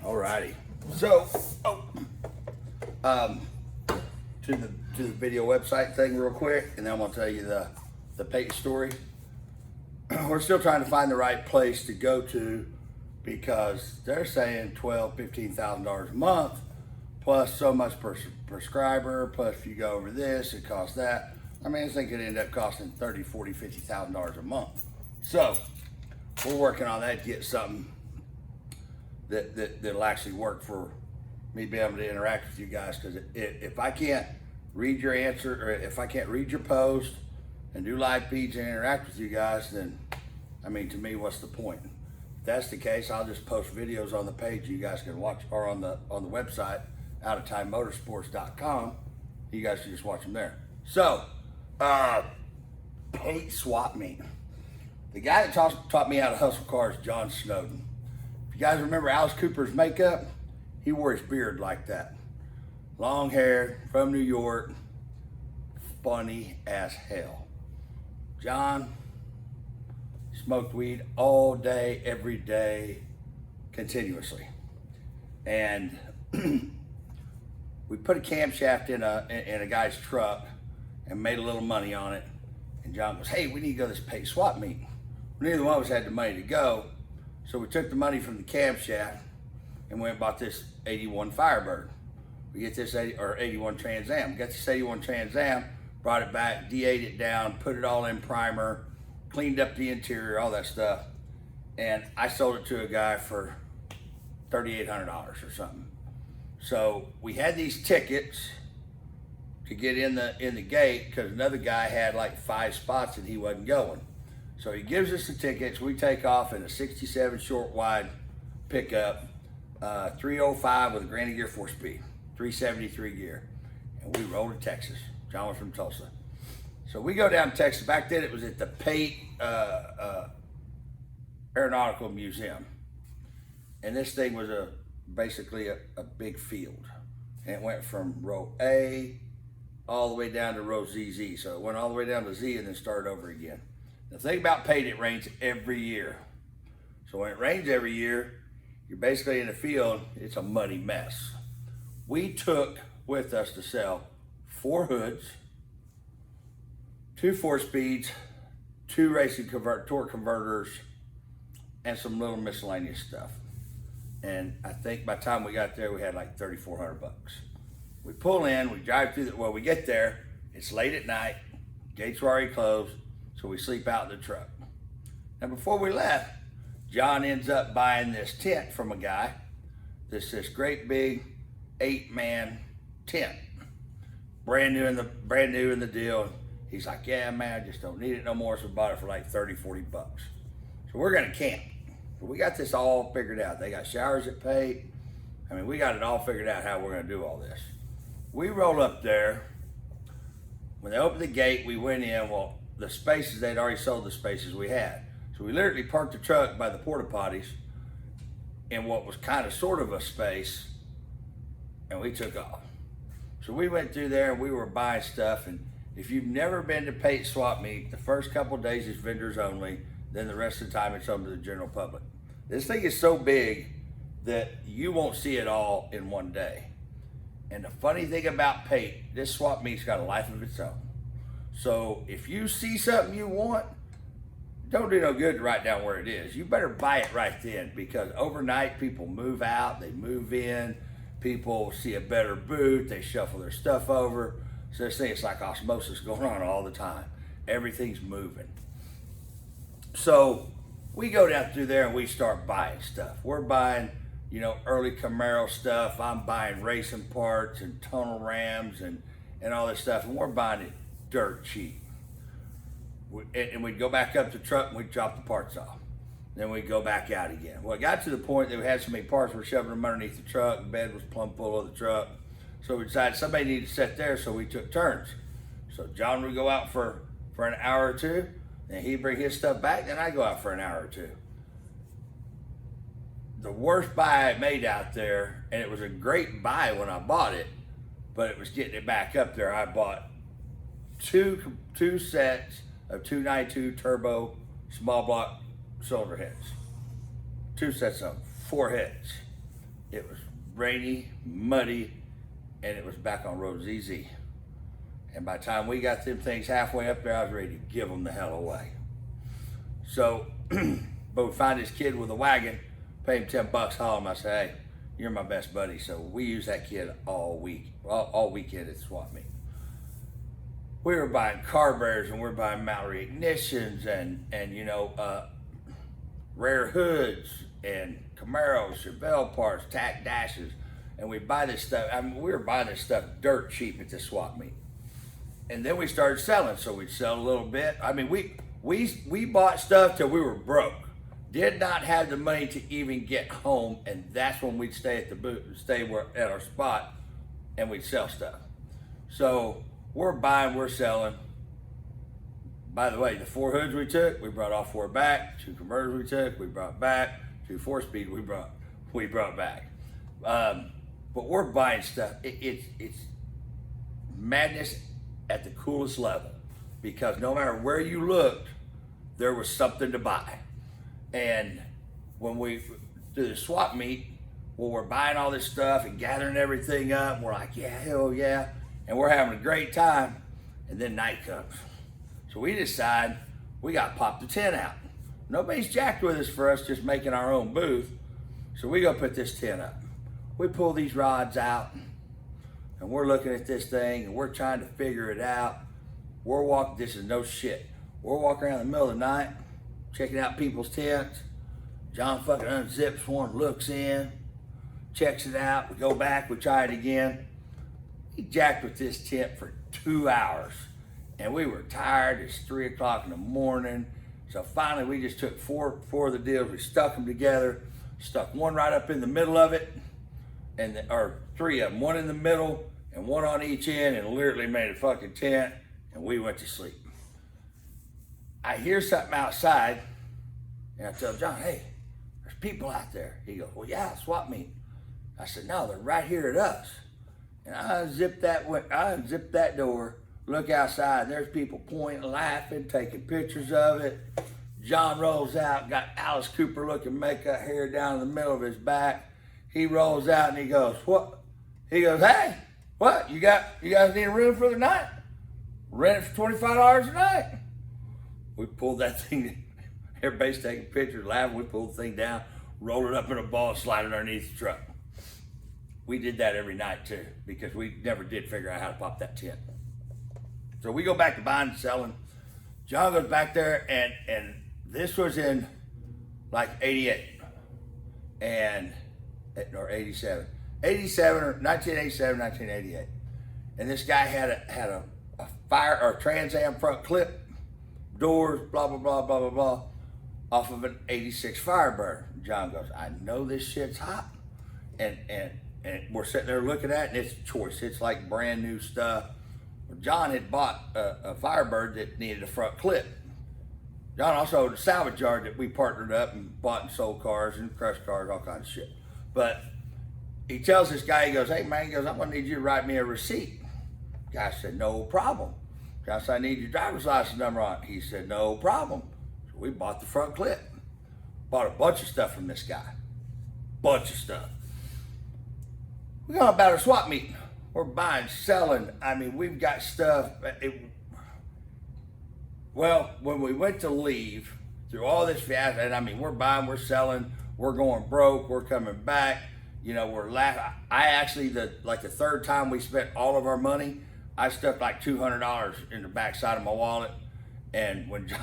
Alrighty. So, to the video website thing real quick, and then I'm gonna tell you the Pate story. We're still trying to find the right place to go to because they're saying $12,000-$15,000 a month plus so much per prescriber, plus if you go over this, it costs that. I mean, this thing could end up costing $30,000, $40,000, $50,000 a month. So we're working on that to get something that'll actually work for me to be able to interact with you guys. Because if I can't read your answer, or if I can't read your post and do live feeds and interact with you guys, then I mean, to me, what's the point? If that's the case, I'll just post videos on the page you guys can watch, or on the website, outoftimemotorsports.com. You guys can just watch them there. So, Pate Swapmeet. The guy that taught me how to hustle cars, John Snowden. If you guys remember Alice Cooper's makeup, he wore his beard like that. Long hair, from New York, funny as hell. John smoked weed all day, every day, continuously. And we put a camshaft in a guy's truck and made a little money on it. And John goes, hey, we need to go to this Pate Swapmeet. Neither one of us had the money to go. So we took the money from the camshaft and went and bought this 81 Firebird. We get this 81 Trans Am. We got this 81 Trans Am, brought it back, DA'd it down, put it all in primer, cleaned up the interior, all that stuff. And I sold it to a guy for $3,800 or something. So we had these tickets to get in the gate because another guy had like 5 spots and he wasn't going. So he gives us the tickets. We take off in a 67 short wide pickup, 305 with a Granny Gear 4-speed, 373 gear. And we roll to Texas. John was from Tulsa. So we go down to Texas. Back then it was at the Pate Aeronautical Museum. And this thing was basically a big field. And it went from row A all the way down to row ZZ. So it went all the way down to Z and then started over again. The thing about Pate, it rains every year. So when it rains every year, you're basically in a field, it's a muddy mess. We took with us to sell 4 hoods, 2 4-speeds, 2 racing torque converters, and some little miscellaneous stuff. And I think by the time we got there, we had like $3,400. We pull in, we drive through we get there, it's late at night, gates were already closed, so we sleep out in the truck. Now before we left, John ends up buying this tent from a guy. This great big 8-man tent. Brand new in the deal. He's like, yeah, man, I just don't need it no more. So we bought it for like $30, $40. So we're gonna camp. So we got this all figured out. They got showers at Pate. I mean, we got it all figured out how we're gonna do all this. We roll up there. When they opened the gate, we went in. Well, the spaces, they'd already sold the spaces we had. So we literally parked the truck by the porta potties in what was kind of sort of a space, and we took off. So we went through there and we were buying stuff. And if you've never been to Pate Swapmeet, the first couple of days is vendors only, then the rest of the time it's open to the general public. This thing is so big that you won't see it all in one day. And the funny thing about Pate, this Swapmeet's got a life of its own. So if you see something you want, don't do no good to write down where it is. You better buy it right then, because overnight people move out, they move in, people see a better booth, they shuffle their stuff over. So this thing, it's like osmosis going on all the time. Everything's moving. So we go down through there and we start buying stuff. We're buying, early Camaro stuff. I'm buying racing parts and tunnel rams and all this stuff. And we're buying it dirt cheap. And we'd go back up to the truck and we'd drop the parts off. Then we'd go back out again. Well, it got to the point that we had so many parts, we're shoving them underneath the truck. The bed was plumb full of the truck. So we decided somebody needed to sit there, so we took turns. So John would go out for an hour or two, and he'd bring his stuff back, then I'd go out for an hour or two. The worst buy I made out there, and it was a great buy when I bought it, but it was getting it back up there. I bought two sets of 292 turbo small block cylinder heads. 2 sets of them. 4 hits. It was rainy, muddy, and it was back on road ZZ. And by the time we got them things halfway up there, I was ready to give them the hell away. So, but we find this kid with a wagon, pay him $10, haul him. I say, hey, you're my best buddy. So we use that kid all week, all weekend at Swapmeet. We were buying carburetors and we were buying Mallory ignitions and you know, rare hoods and Camaros, Chevelle parts, tack dashes. And we buy this stuff. I mean, we were buying this stuff dirt cheap at the Swapmeet. And then we started selling. So we'd sell a little bit. I mean, we bought stuff till we were broke. Did not have the money to even get home, and that's when we'd stay at the booth, at our spot, and we'd sell stuff. So we're buying, we're selling. By the way, the 4 hoods we took, we brought all 4 back. 2 converters we took, we brought back. 2 4-speed we brought back. But we're buying stuff. It's madness at the coolest level, because no matter where you looked, there was something to buy. And when we do the Swapmeet, well, we're buying all this stuff and gathering everything up, and we're like, yeah, hell yeah, and we're having a great time. And then night comes. So we decide we got to pop the tent out. Nobody's jacked with us for us just making our own booth. So we go put this tent up. We pull these rods out, and we're looking at this thing, and we're trying to figure it out. We're walking, this is no shit. We're walking around in the middle of the night, checking out people's tents. John fucking unzips one, looks in, checks it out. We go back, we try it again. He jacked with this tent for 2 hours, and we were tired. It's 3 o'clock in the morning. So finally we just took four of the deals, we stuck them together, stuck one right up in the middle of it, or 3 of them, one in the middle and one on each end, and literally made a fucking tent, and we went to sleep. I hear something outside, and I tell John, hey, there's people out there. He goes, well, yeah, Swapmeet. I said, no, they're right here at us. And I unzipped that door, look outside, and there's people pointing, laughing, taking pictures of it. John rolls out, got Alice Cooper looking makeup hair down in the middle of his back. He rolls out and he goes, what? He goes, hey, what? You guys need a room for the night? Rent it for $25 a night. We pulled that thing, everybody's taking pictures, laughing. We pulled the thing down, rolled it up in a ball, slide it underneath the truck. We did that every night too, because we never did figure out how to pop that tent. So we go back to buying and selling. John goes back there, and this was in like 88 or 87. 87 or 1987, 1988. And this guy had a fire or Trans Am front clip, doors, blah, blah, blah, blah, blah, blah, off of an 86 Firebird. John goes, I know this shit's hot. And we're sitting there looking at it, and it's choice. It's like brand new stuff. John had bought a Firebird that needed a front clip. John also had a salvage yard that we partnered up and bought and sold cars and crushed cars, all kinds of shit. But he tells this guy, he goes, hey man, he goes, I'm gonna need you to write me a receipt. Guy said, no problem. Guy said, I need your driver's license number on it. He said, no problem. So we bought the front clip. Bought a bunch of stuff from this guy. Bunch of stuff. We got about a Swapmeet. We're buying, selling. I mean, we've got stuff. Well, when we went to leave through all this fiasco, and I mean, we're buying, we're selling, we're going broke, we're coming back. You know, we're laughing. I actually, the third time we spent all of our money, I stuck like $200 in the backside of my wallet. And when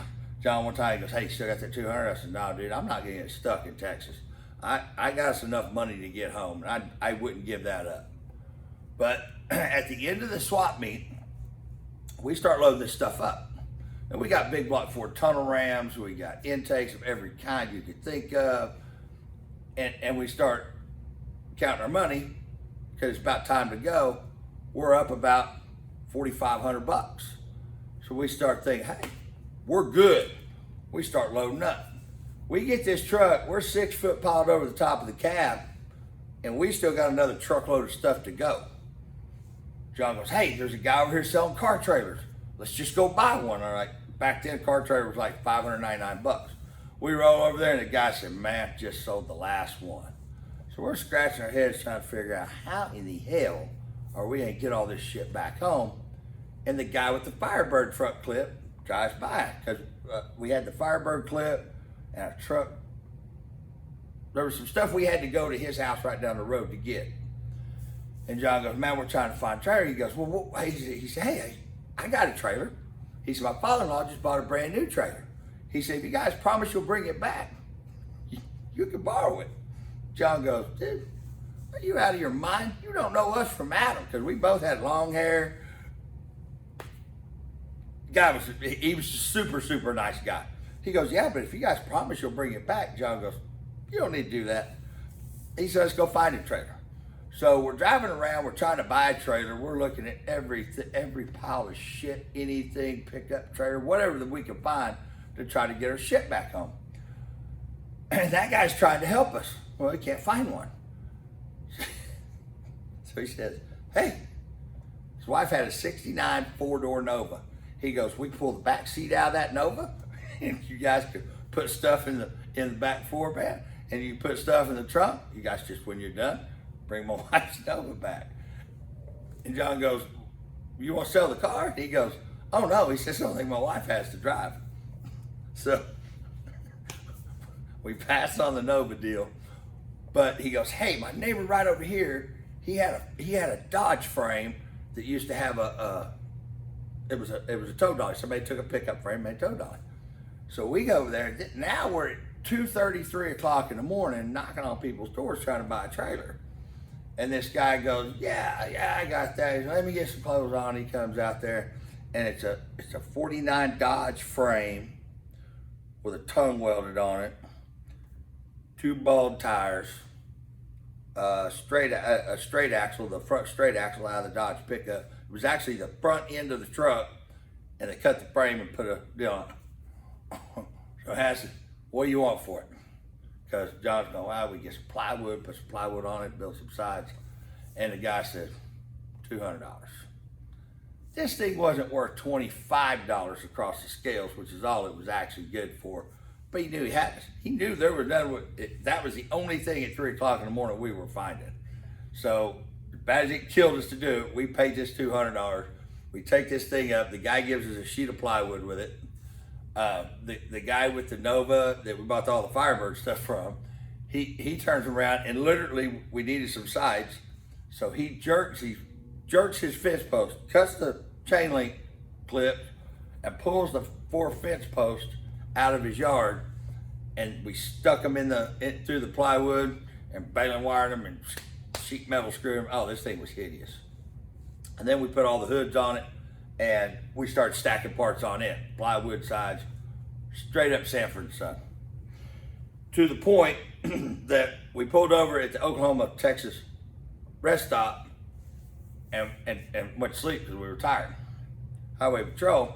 John one time he goes, hey, you still got that 200? I said, no, dude, I'm not gonna get stuck in Texas. I got us enough money to get home, and I wouldn't give that up. But at the end of the Swapmeet, we start loading this stuff up. And we got big block Ford tunnel rams, we got intakes of every kind you could think of. And we start counting our money, because it's about time to go. We're up about 4,500 bucks. So we start thinking, hey, we're good. We start loading up. We get this truck, we're 6 foot piled over the top of the cab, and we still got another truckload of stuff to go. John goes, hey, there's a guy over here selling car trailers. Let's just go buy one. All right. Back then, car trailer was like 599 bucks. We roll over there, and the guy said, man, just sold the last one. So we're scratching our heads trying to figure out how in the hell are we gonna get all this shit back home. And the guy with the Firebird truck clip drives by, because we had the Firebird clip and a truck. There was some stuff we had to go to his house right down the road to get. And John goes, man, we're trying to find a trailer. He goes, well, he said, hey, I got a trailer. He said, my father-in-law just bought a brand new trailer. He said, if you guys promise you'll bring it back, you can borrow it. John goes, dude, are you out of your mind? You don't know us from Adam, because we both had long hair. He was a super, super nice guy. He goes, yeah, but if you guys promise you'll bring it back. John goes, you don't need to do that. He said, let's go find a trailer. So we're driving around, we're trying to buy a trailer. We're looking at every pile of shit, anything, pickup trailer, whatever that we can find to try to get our shit back home. And that guy's trying to help us. Well, he can't find one. So he says, hey, his wife had a 69 4-door Nova. He goes, we can pull the back seat out of that Nova, and you guys could put stuff in the back floor bed, and you put stuff in the trunk. You guys just, when you're done, bring my wife's Nova back. And John goes, you want to sell the car? He goes, oh no. He says, I don't think my wife has to drive. So we passed on the Nova deal. But he goes, hey, my neighbor right over here, he had a Dodge frame that used to have it was a tow dolly. Somebody took a pickup frame and made a tow dolly. So we go over there. Now we're at 2:30, 3 o'clock in the morning, knocking on people's doors trying to buy a trailer. And this guy goes, yeah, I got that. Let me get some clothes on. He comes out there, and it's a 49 Dodge frame with a tongue welded on it, 2 bald tires, a straight axle, the front straight axle out of the Dodge pickup. It was actually the front end of the truck, and they cut the frame and put a deal on it. So I asked him, what do you want for it? Because John's going, well, we get some plywood, put some plywood on it, build some sides. And the guy said, $200. This thing wasn't worth $25 across the scales, which is all it was actually good for. But he knew he had it. He knew there was none. That was the only thing at 3 o'clock in the morning we were finding. So as bad as it killed us to do it, we paid this $200. We take this thing up. The guy gives us a sheet of plywood with it. The guy with the Nova that we bought all the Firebird stuff from, he turns around and literally we needed some sides. So he jerks his fence post, cuts the chain link clip, and pulls the 4 fence posts out of his yard, and we stuck them through the plywood and baling wired them and sheet metal screwed them. Oh, this thing was hideous. And then we put all the hoods on it, and we started stacking parts on it, plywood sides, straight up Sanford and Son. To the point that we pulled over at the Oklahoma-Texas rest stop and went to sleep because we were tired. Highway Patrol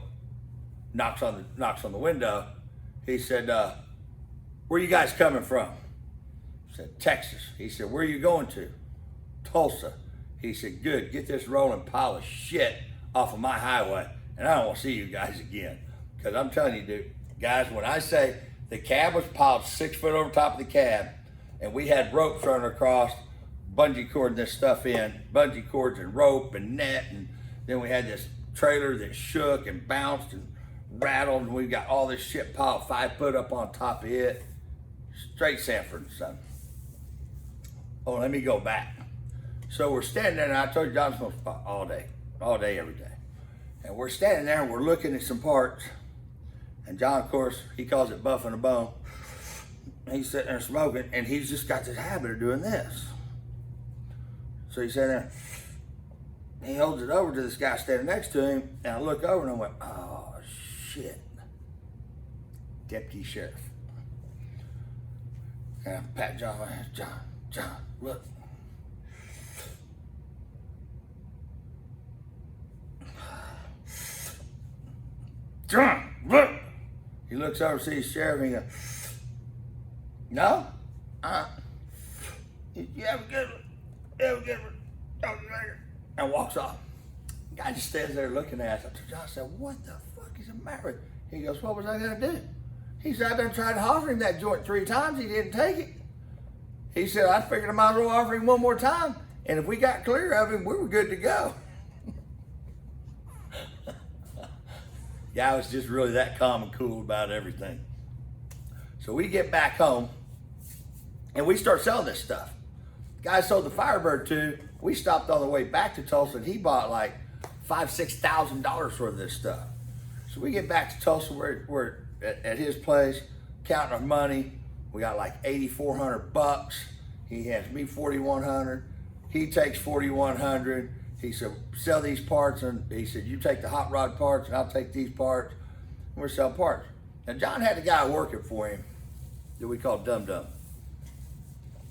knocks on the window. He said, where you guys coming from? I said, Texas. He said, where are you going to? Tulsa. He said, good, get this rolling pile of shit off of my highway, and I don't want to see you guys again. Because I'm telling you, dude, guys, when I say the cab was piled 6 foot over top of the cab, and we had ropes running across, bungee cording this stuff in, bungee cords and rope and net, and then we had this trailer that shook and bounced and rattled, and we got all this shit piled 5 foot up on top of it. Straight Sanford and Son. Oh, let me go back. So we're standing there, and I told you John smokes pot all day, every day. And we're standing there, and we're looking at some parts. And John, of course, he calls it buffing a bone. He's sitting there smoking, and he's just got this habit of doing this. So he's sitting there, he holds it over to this guy standing next to him, and I look over and I went, oh, shit. Deputy Sheriff. And I pat John, John, look. John, look. He looks over, sees the sheriff, and he goes, no? You have a good one. Talk to you later. And walks off. The guy just stands there looking at us. I told John, I said, what the fuck is the matter with you? He goes, what was I gonna do? He said, I've been trying to offer him that joint 3 times. He didn't take it. He said, I figured I might as well offer him one more time. And if we got clear of him, we were good to go. Guy was just really that calm and cool about everything. So we get back home and we start selling this stuff. Guy sold the Firebird to, we stopped on the way back to Tulsa and he bought like $5,000-6,000 worth of this stuff. So we get back to Tulsa, we're at his place, counting our money. We got like $8,400. He hands me $4,100. He takes $4,100. He said, sell these parts, and he said, you take the hot rod parts and I'll take these parts. And we're selling parts. Now John had a guy working for him that we called Dum Dum.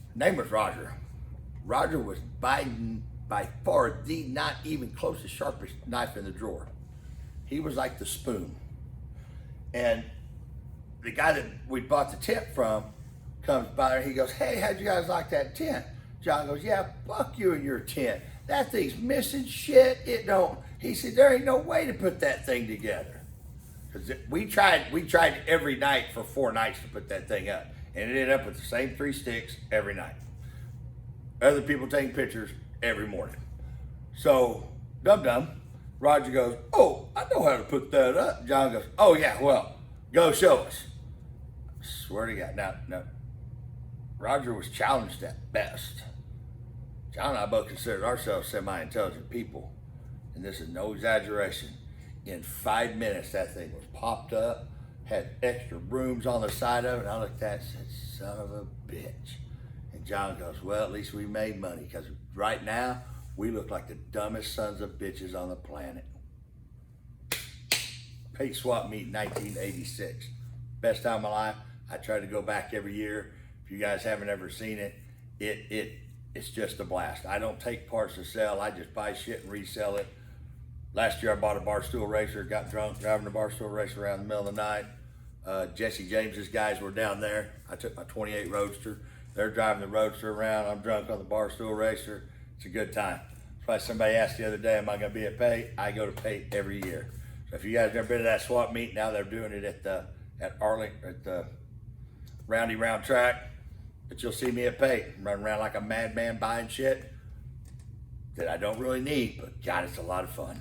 His name was Roger. Roger was by far the not even closest, sharpest knife in the drawer. He was like the spoon. And the guy that we bought the tent from comes by there, he goes, hey, how'd you guys like that tent? John goes, yeah, fuck you and your tent. That thing's missing shit, it don't. He said, there ain't no way to put that thing together. Because we tried every night for 4 nights to put that thing up. And it ended up with the same 3 sticks every night. Other people taking pictures every morning. So, Dum Dum, Roger goes, oh, I know how to put that up. John goes, oh yeah, well, go show us. I swear to God. Now, Roger was challenged at best. John and I both considered ourselves semi-intelligent people. And this is no exaggeration. In 5 minutes, that thing was popped up, had extra rooms on the side of it, and I looked at it and said, son of a bitch. And John goes, well, at least we made money, because right now, we look like the dumbest sons of bitches on the planet. Pate Swapmeet 1986. Best time of my life. I try to go back every year. If you guys haven't ever seen it, it's just a blast. I don't take parts to sell. I just buy shit and resell it. Last year I bought a Barstool Racer, got drunk driving the Barstool Racer around the middle of the night. Jesse James's guys were down there. I took my 28 Roadster. They're driving the Roadster around. I'm drunk on the Barstool Racer. It's a good time. That's why somebody asked the other day, am I gonna be at Pate? I go to Pate every year. So if you guys never been to that swap meet, now they're doing it at the Roundy Round track. But you'll see me at Pate, running around like a madman buying shit that I don't really need, but God, it's a lot of fun.